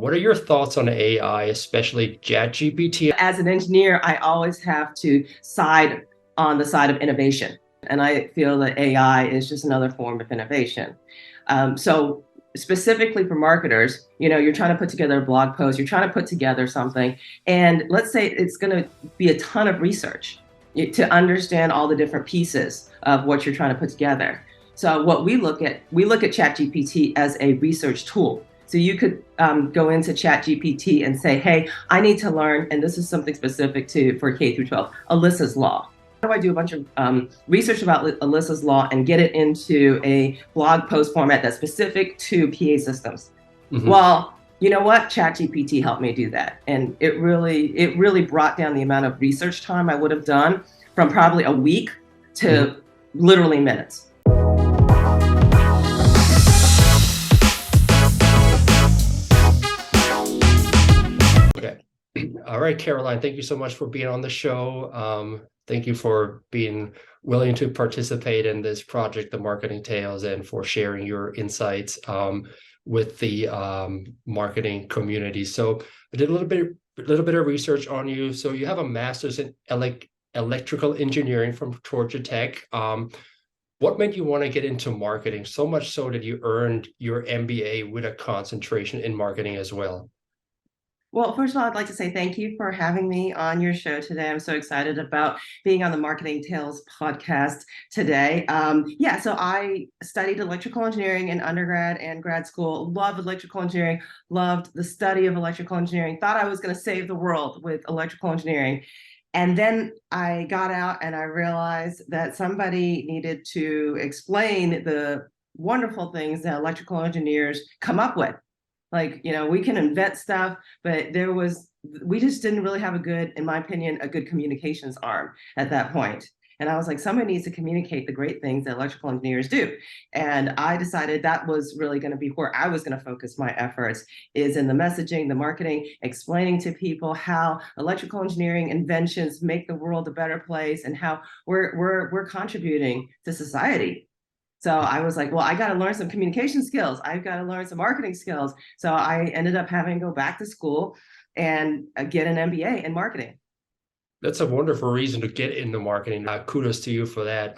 What are your thoughts on AI, especially ChatGPT? As an engineer, I always have to side on the side of innovation. And I feel that AI is just another form of innovation. So specifically for marketers, you're trying to put together a blog post, you're trying to put together something, and let's say it's going to be a ton of research to understand all the different pieces of what you're trying to put together. So what we look at ChatGPT as a research tool. So you could go into ChatGPT and say, hey, I need to learn, and this is something specific for K through 12, Alyssa's Law. How do I do a bunch of research about Alyssa's Law and get it into a blog post format that's specific to PA systems? Mm-hmm. Well, you know what? ChatGPT helped me do that. And it really brought down the amount of research time I would have done from probably a week to literally minutes. All right, Caroline, thank you so much for being on the show. Thank you for being willing to participate in this project, The Marketing Tales, and for sharing your insights with the marketing community. So I did a little bit of research on you. So you have a master's in electrical engineering from Georgia Tech. What made you want to get into marketing? So much so that you earned your MBA with a concentration in marketing as well. Well, first of all, I'd like to say thank you for having me on your show today. I'm so excited about being on the Marketing Tales podcast today. So I studied electrical engineering in undergrad and grad school, loved electrical engineering, loved the study of electrical engineering, thought I was going to save the world with electrical engineering. And then I got out and I realized that somebody needed to explain the wonderful things that electrical engineers come up with. Like, we can invent stuff, but we just didn't really have in my opinion, a good communications arm at that point. And I was like, somebody needs to communicate the great things that electrical engineers do. And I decided that was really going to be where I was going to focus my efforts, is in the messaging, the marketing, explaining to people how electrical engineering inventions make the world a better place and how we're contributing to society. So I was like, well, I got to learn some communication skills. I've got to learn some marketing skills. So I ended up having to go back to school and get an MBA in marketing. That's a wonderful reason to get into marketing. Kudos to you for that.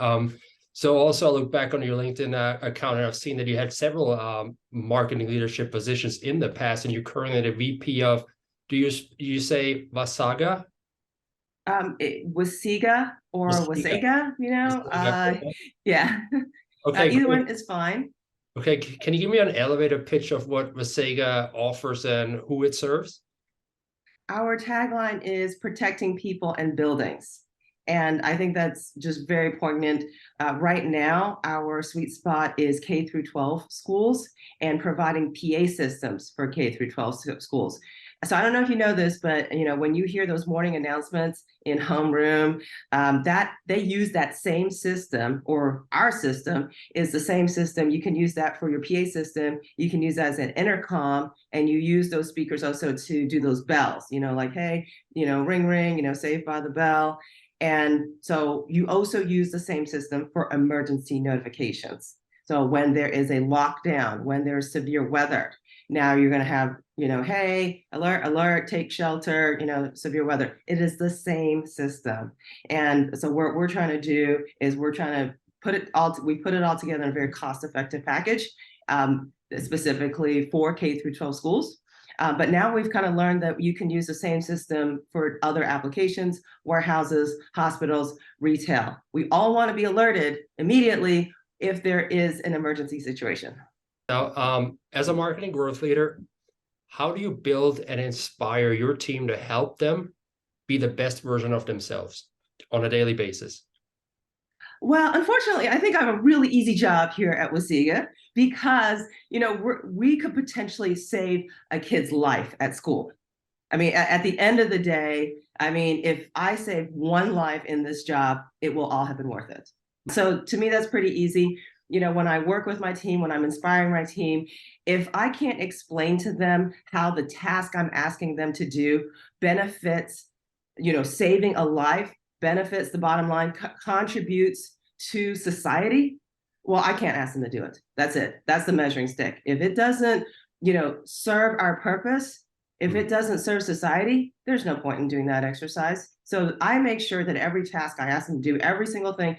So also I look back on your LinkedIn account and I've seen that you had several marketing leadership positions in the past, and you're currently the VP of, do you say Wasaga? Wasiga or Wasega, yeah. Okay, either one is fine. Okay, can you give me an elevator pitch of what Wasega offers and who it serves? Our tagline is protecting people and buildings. And I think that's just very poignant. Right now, our sweet spot is K through 12 schools and providing PA systems for K through 12 schools. So I don't know if you know this, but when you hear those morning announcements in homeroom, that they use that same system, or our system is the same system. You can use that for your PA system. You can use that as an intercom, and you use those speakers also to do those bells. Like, hey, ring ring. Saved by the bell. And so you also use the same system for emergency notifications. So when there is a lockdown, when there's severe weather, now you're going to have, hey, alert, take shelter, severe weather. It is the same system. And so what we're trying to do is we're trying to put it all together in a very cost-effective package, specifically for K through 12 schools. But now we've kind of learned that you can use the same system for other applications, warehouses, hospitals, retail. We all want to be alerted immediately if there is an emergency situation. Now, as a marketing growth leader, how do you build and inspire your team to help them be the best version of themselves on a daily basis? Well, unfortunately, I think I have a really easy job here at Wasiga because, we could potentially save a kid's life at school. I mean, at the end of the day, if I save one life in this job, it will all have been worth it. So to me, that's pretty easy. When I work with my team, when I'm inspiring my team, if I can't explain to them how the task I'm asking them to do benefits, saving a life, benefits the bottom line, contributes to society, well, I can't ask them to do it. That's it. That's the measuring stick. If it doesn't serve our purpose. If it doesn't serve society, there's no point in doing that exercise. So I make sure that every task I ask them to do, every single thing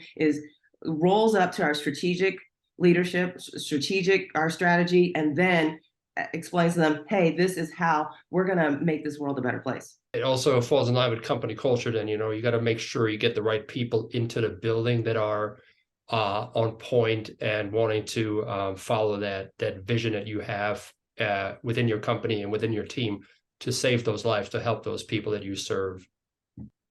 rolls up to our strategic leadership, our strategy, and then explains to them, hey, this is how we're going to make this world a better place. It also falls in line with company culture. Then, you got to make sure you get the right people into the building that are on point and wanting to follow that vision that you have within your company and within your team to save those lives, to help those people that you serve.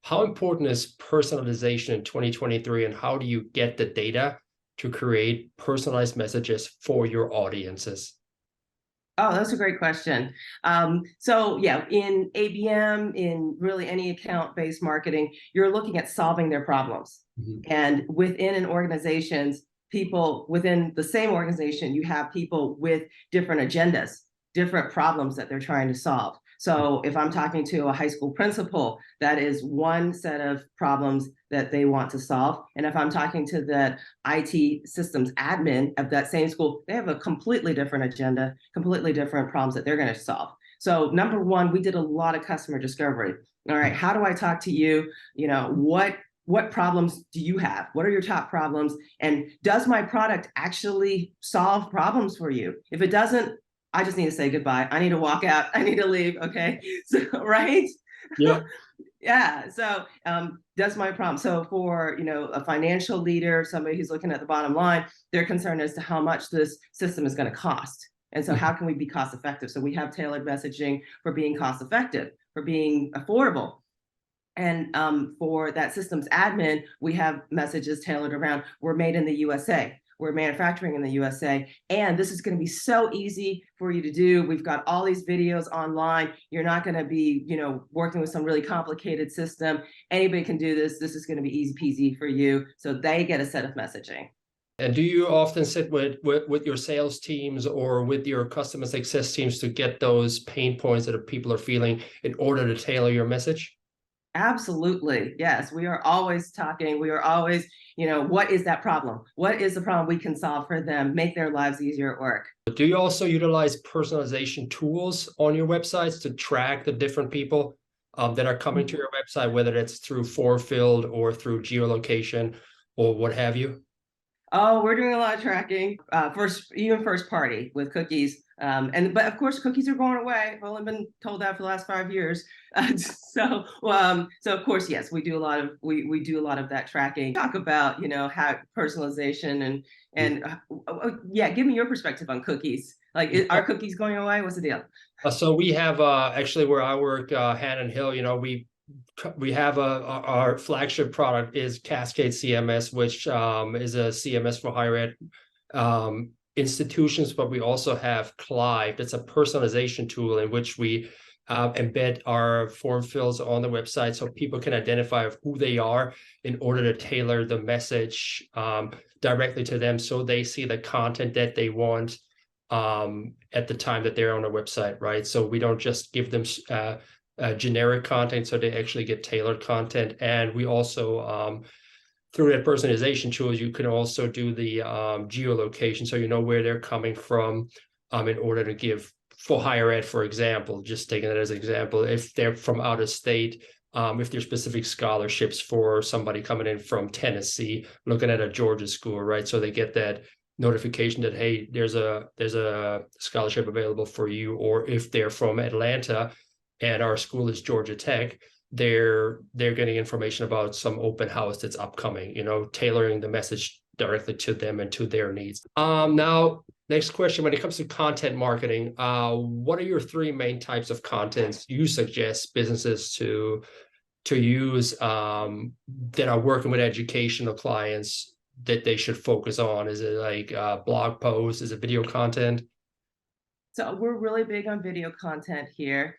How important is personalization in 2023, and how do you get the data to create personalized messages for your audiences? Oh, that's a great question. So yeah, in ABM, in really any account-based marketing, you're looking at solving their problems. Mm-hmm. And within an organization's people, within the same organization, you have people with different agendas, different problems that they're trying to solve. So if I'm talking to a high school principal, that is one set of problems that they want to solve. And if I'm talking to the IT systems admin of that same school, they have a completely different agenda, completely different problems that they're going to solve. So number one, we did a lot of customer discovery. All right, how do I talk to you? What problems do you have? What are your top problems? And does my product actually solve problems for you? If it doesn't, I just need to say goodbye. I need to walk out. I need to leave. Okay. So, right. Yeah. Yeah. So that's my problem. So for, a financial leader, somebody who's looking at the bottom line, they're concerned as to how much this system is going to cost. And so how can we be cost effective? So we have tailored messaging for being cost effective, for being affordable. And for that systems admin, we have messages tailored around, we're made in the USA. We're manufacturing in the USA, and this is going to be so easy for you to do. We've got all these videos online. You're not going to be, working with some really complicated system. Anybody can do this. This is going to be easy peasy for you. So they get a set of messaging. And do you often sit with your sales teams or with your customer success teams to get those pain points that people are feeling in order to tailor your message? Absolutely. Yes. We are always talking. We are always, what is that problem? What is the problem we can solve for them, make their lives easier at work? Do you also utilize personalization tools on your websites to track the different people that are coming to your website, whether that's through form filled or through geolocation or what have you? Oh, we're doing a lot of tracking, first party with cookies. But of course, cookies are going away. I've only been told that for the last 5 years. So of course, yes, we do a lot of that tracking. Talk about how personalization and yeah, give me your perspective on cookies. Like, are cookies going away? What's the deal? So we have actually where I work, Hannon Hill. We have our flagship product is Cascade CMS, which is a CMS for higher ed institutions, but we also have Clive. It's a personalization tool in which we embed our form fills on the website so people can identify who they are in order to tailor the message directly to them, so they see the content that they want at the time that they're on the website, right? So we don't just give them generic content, so they actually get tailored content. And we also through that personalization tools, you can also do the geolocation, so you know where they're coming from in order to give, for higher ed, for example, just taking that as an example, if they're from out of state, if there's specific scholarships for somebody coming in from Tennessee, looking at a Georgia school, right? So they get that notification that, hey, there's a scholarship available for you. Or if they're from Atlanta and our school is Georgia Tech, they're getting information about some open house that's upcoming, tailoring the message directly to them and to their needs. Now, next question, when it comes to content marketing, what are your 3 main types of contents you suggest businesses to use that are working with educational clients that they should focus on? Is it like blog posts? Is it video content? So we're really big on video content here.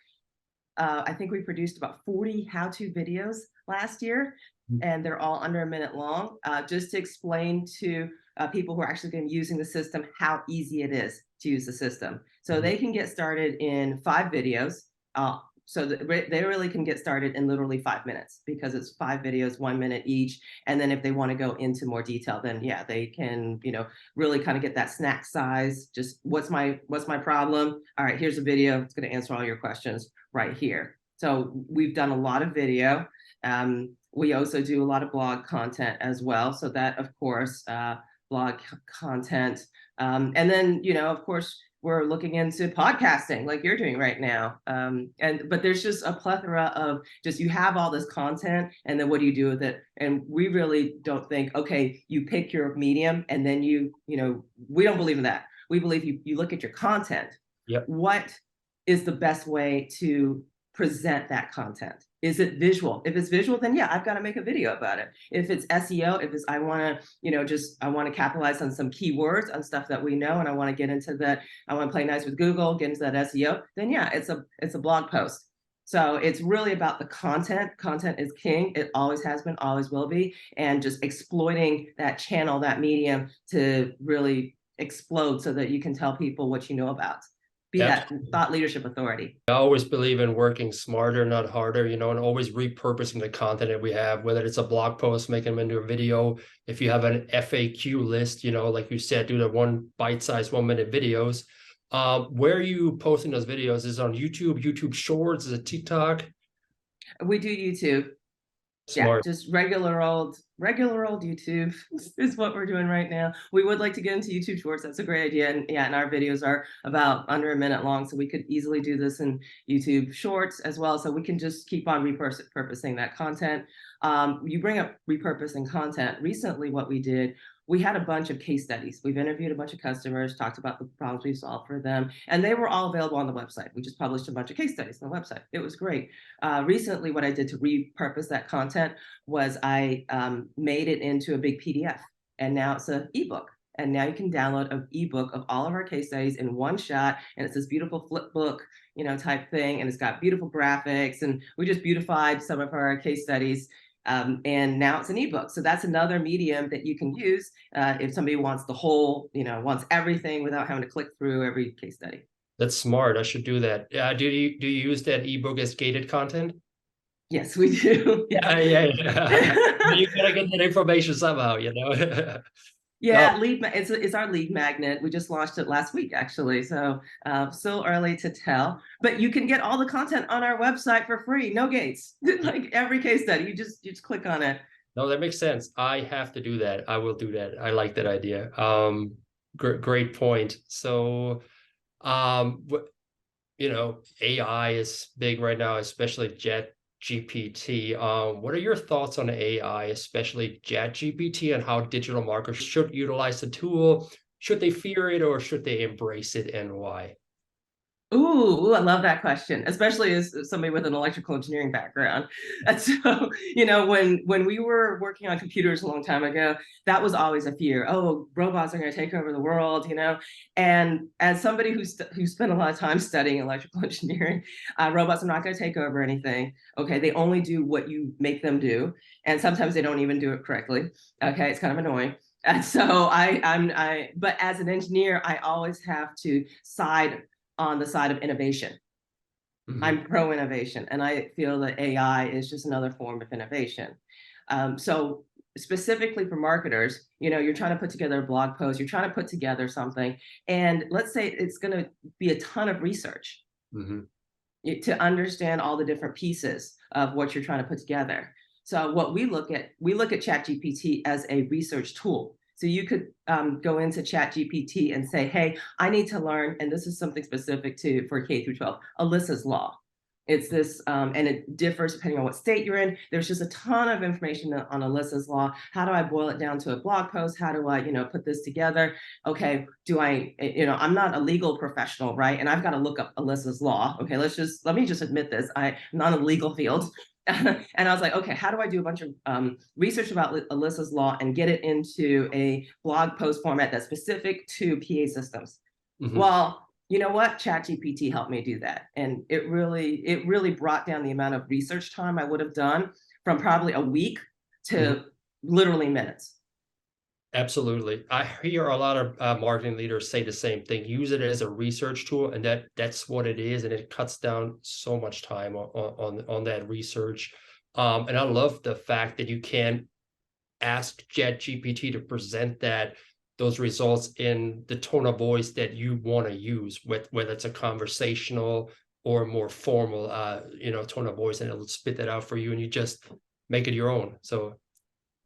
I think we produced about 40 how-to videos last year, and they're all under a minute long, just to explain to people who are actually going to be using the system how easy it is to use the system. So they can get started in 5 videos. so they really can get started in literally 5 minutes, because it's 5 videos, 1 minute each. And then if they want to go into more detail, then yeah, they can, really kind of get that snack size. Just what's my problem? All right, here's a video. It's going to answer all your questions right here. So we've done a lot of video. We also do a lot of blog content as well. So that, of course, blog content. And then, of course, we're looking into podcasting like you're doing right now. But there's just a plethora of just, you have all this content, and then what do you do with it? And we really don't think, okay, you pick your medium and then we don't believe in that. We believe you look at your content. Yep. What is the best way to present that content? Is it visual? If it's visual, then yeah, I've got to make a video about it. If it's SEO, if it's I want to capitalize on some keywords, on stuff that we know, and I want to get into that, I want to play nice with Google, get into that SEO, then yeah, it's a blog post. So it's really about the content. Content is king. It always has been, always will be, and just exploiting that channel, that medium, to really explode so that you can tell people what you know about. Be that thought leadership authority. I always believe in working smarter, not harder, and always repurposing the content that we have, whether it's a blog post, making them into a video. If you have an FAQ list, like you said, do the one bite-sized 1 minute videos. Where are you posting those videos? Is it on YouTube, YouTube Shorts? Is it TikTok? We do YouTube. Smart. Yeah, just regular old YouTube is what we're doing right now. We would like to get into YouTube Shorts. That's a great idea. And yeah, and our videos are about under a minute long, so we could easily do this in YouTube Shorts as well. So we can just keep on repurposing that content. You bring up repurposing content. Recently, what we did, we had a bunch of case studies. We've interviewed a bunch of customers, talked about the problems we solved for them, and they were all available on the website. We just published a bunch of case studies on the website. It was great. Recently, what I did to repurpose that content was I made it into a big PDF, and now it's an ebook. And now you can download an ebook of all of our case studies in one shot, and it's this beautiful flip book, type thing, and it's got beautiful graphics, and we just beautified some of our case studies. And now it's an ebook. So that's another medium that you can use if somebody wants the whole, wants everything without having to click through every case study. That's smart. I should do that. Do you use that ebook as gated content? Yes, we do. Yeah. You gotta get that information somehow, Yeah, it's our lead magnet. We just launched it last week, actually. So still early to tell, but you can get all the content on our website for free, no gates. Like every case study, you just click on it. No, that makes sense. I have to do that. I will do that. I like that idea. Great point. So, AI is big right now, especially ChatGPT. What are your thoughts on AI, especially ChatGPT, and how digital marketers should utilize the tool? Should they fear it or should they embrace it, and why? Ooh, I love that question, especially as somebody with an electrical engineering background. And so, when we were working on computers a long time ago, that was always a fear. Oh, robots are going to take over the world, And as somebody who spent a lot of time studying electrical engineering, robots are not going to take over anything. Okay, they only do what you make them do, and sometimes they don't even do it correctly. Okay, it's kind of annoying. And so but as an engineer, I always have to side on the side of innovation. Mm-hmm. I'm pro-innovation, and I feel that AI is just another form of innovation. So specifically for marketers, you're trying to put together a blog post, you're trying to put together something, and let's say it's going to be a ton of research to understand all the different pieces of what you're trying to put together. So what we look at ChatGPT as a research tool. So you could go into ChatGPT and say, hey, I need to learn, and this is something specific for K through 12, Alyssa's Law. It's this, and it differs depending on what state you're in. There's just a ton of information on Alyssa's Law. How do I boil it down to a blog post? How do I, put this together? Okay, I'm not a legal professional, right? And I've got to look up Alyssa's Law. Okay, let me just admit this. I'm not in the legal field. And I was like, okay, how do I do a bunch of research about Alyssa's Law and get it into a blog post format that's specific to PA systems? Mm-hmm. Well, you know what? ChatGPT helped me do that. And it really brought down the amount of research time I would have done from probably a week to literally minutes. Absolutely. I hear a lot of marketing leaders say the same thing. Use it as a research tool, and that's what it is, and it cuts down so much time on that research. And I love the fact that you can ask ChatGPT to present those results in the tone of voice that you want to use, whether it's a conversational or more formal, tone of voice, and it'll spit that out for you, and you just make it your own. So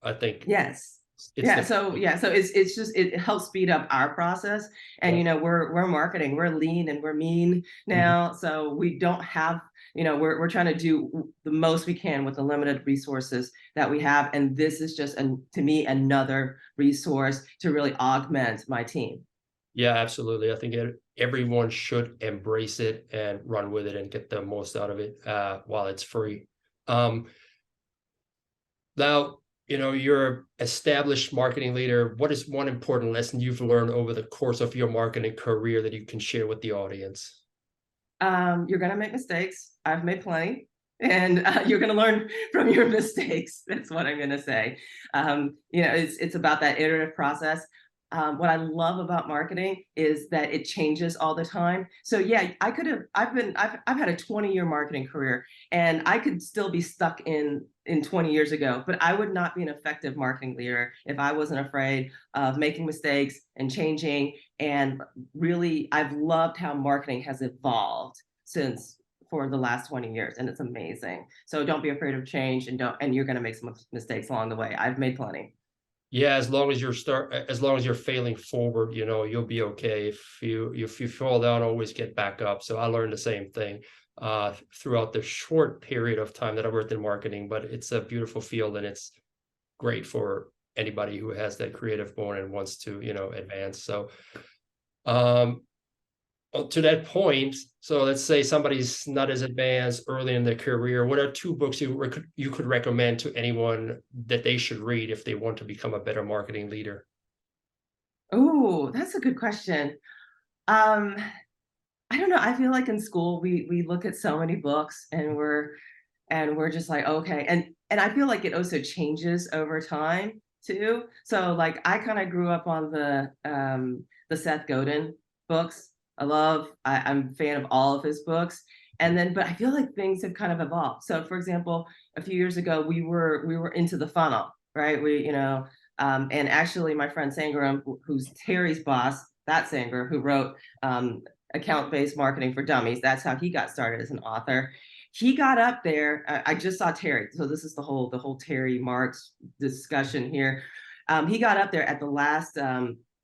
I think Yes. it's Yeah. the So yeah. So it's just it helps speed up our process. And yeah. we're marketing. We're lean and we're mean Mhm. now. So we don't have, we're trying to do the most we can with the limited resources that we have. And this is just to me another resource to really augment my team. Yeah, absolutely. I think everyone should embrace it and run with it and get the most out of it while it's free. Um, Now, you're an established marketing leader. What is one important lesson you've learned over the course of your marketing career that you can share with the audience? You're going to make mistakes. I've made plenty. And you're going to learn from your mistakes. That's what I'm going to say. It's about that iterative process. What I love about marketing is that it changes all the time. So yeah, I've had a 20-year marketing career, and I could still be stuck in 20 years ago, but I would not be an effective marketing leader if I wasn't afraid of making mistakes and changing. And really, I've loved how marketing has evolved since for the last 20 years, and it's amazing. So don't be afraid of change, and you're going to make some mistakes along the way. I've made plenty. Yeah, as long as you're failing forward, you'll be okay. If you fall down, always get back up. So I learned the same thing throughout the short period of time that I worked in marketing, but it's a beautiful field and it's great for anybody who has that creative bone and wants to, advance. So um to that point, so let's say somebody's not as advanced early in their career. What are two books you could recommend to anyone that they should read if they want to become a better marketing leader? Oh, that's a good question. Um, I don't know. I feel like in school we look at so many books, and we're just like, okay. And I feel like it also changes over time too. So like I kind of grew up on the Seth Godin books. I'm a fan of all of his books. And then but I feel like things have kind of evolved. So for example, a few years ago we were into the funnel, right? And actually my friend Sangram, who's Terry's boss, that Sanger who wrote account-based marketing for dummies. That's how he got started as an author. He got up there. I just saw Terry, so this is the whole Terry Marks discussion here. He got up there at the last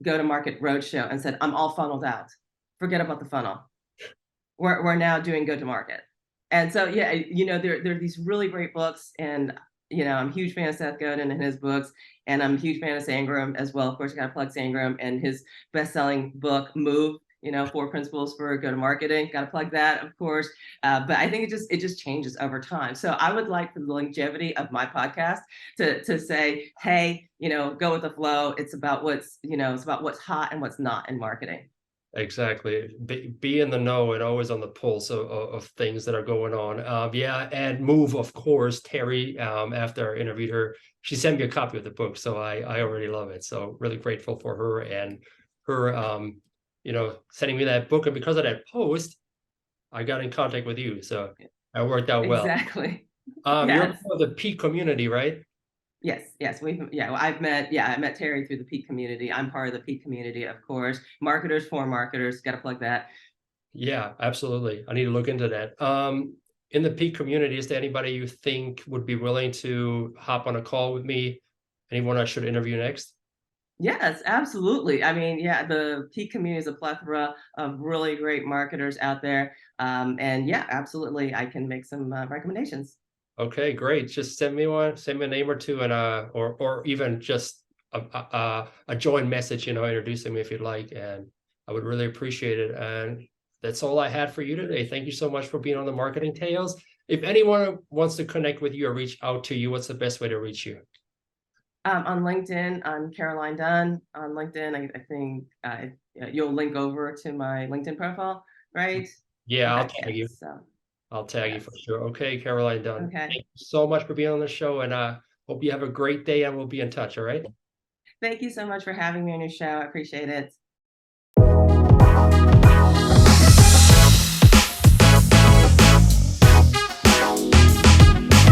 Go to Market Roadshow and said, "I'm all funneled out. Forget about the funnel. We're now doing go to market." And so yeah, there are these really great books, and I'm a huge fan of Seth Godin and his books, and I'm a huge fan of Sangram as well. Of course, I got to plug Sangram and his best-selling book Move. 4 principles for go to marketing. Got to plug that, of course. But I think it just changes over time. So I would like for the longevity of my podcast to say, hey, go with the flow. It's about what's hot and what's not in marketing. Exactly. Be in the know and always on the pulse of things that are going on. Yeah, and Move, of course, Terry, after I interviewed her, she sent me a copy of the book. So I already love it. So really grateful for her and her, sending me that book. And because of that post, I got in contact with you. So it worked out well. Exactly. You're Yes. part of the P community, right? Yes. I met Terry through the Peak community. I'm part of the Peak community, of course. Marketers for marketers. Got to plug that. Yeah, absolutely. I need to look into that. In the peak community, is there anybody you think would be willing to hop on a call with me? Anyone I should interview next? Yes, absolutely. I mean, yeah, the Peak community is a plethora of really great marketers out there. And yeah, absolutely. I can make some recommendations. Okay, great. Just send me one, send me a name or two, and or even just a joint message, introducing me if you'd like, and I would really appreciate it. And that's all I had for you today. Thank you so much for being on the Marketing Tales. If anyone wants to connect with you or reach out to you, what's the best way to reach you? On LinkedIn, I'm Caroline Dunn. On LinkedIn, I think you'll link over to my LinkedIn profile, right? Yeah, I'll Okay, tag you. yes. So, I'll tag you for yes. sure. Okay, Caroline Dunn. Okay. Thank you so much for being on the show, and hope you have a great day, and we'll be in touch. All right. Thank you so much for having me on your show. I appreciate it.